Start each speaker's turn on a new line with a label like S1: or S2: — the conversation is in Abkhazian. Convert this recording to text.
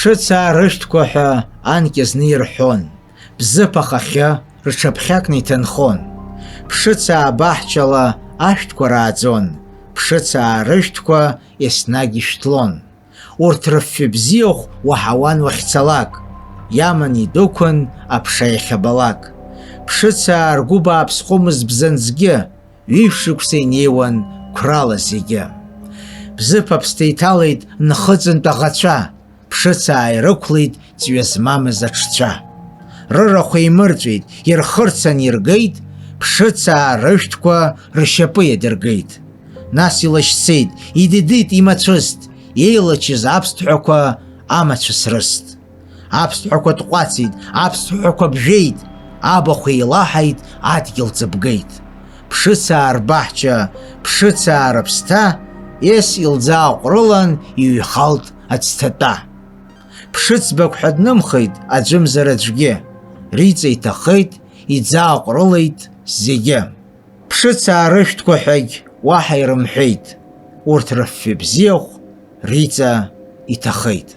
S1: Ԥшыцаа рышәҭқәа ҳәа анкьа-зны ирҳәон, бзыԥахахьы рҽыԥхьакны иҭынхон. Ԥшыцаа баҳчала ашәҭқәа рааӡон, ԥшыцаа рышәҭқәа еснагь ишәҭлон. Урҭ рыфҩы бзиахә уаҳауан уахьцалак, иаман идәықәын аԥша иахьабалак. Ԥшыцаа ргәы бааԥсхомызт бзанҵгьы, ҩышықәса инеиуан қәрала зегьы. Бзыԥ аԥсҭа иҭалеит нхыҵынтә аӷацәа, ԥшыцаа ирықәлеит ҵҩа змамыз аҽцәа. Рырахә еимырҵәеит, ирхырцан иргеит, ԥшыцаа рышәҭқәа ршьапы иадыргеит. Нас илашьцеит, идидит имацәыст, еилачыз аԥсҭҳәақәа амацәыс рыст. Аԥсҭҳәақәа тҟәацит, аԥсҭҳәақәа бжәеит, абахә еилаҳаит, адгьыл ҵыбгеит. Ԥшыцаа рбаҳча, ԥшыцаа рыԥсҭа, ес илӡааҟәрылан иҩхалт ацҭатәа. Ԥшыӡбак ҳәа днымхеит аӡәымзар аӡәгьы, риҵа иҭахеит, иӡааҟәрылеит зегьы. Ԥшыцаа рышәҭқәа ҳәагь уаҳа ирымҳәеит, урҭ рыфҩы бзиахә риҵа иҭахеит.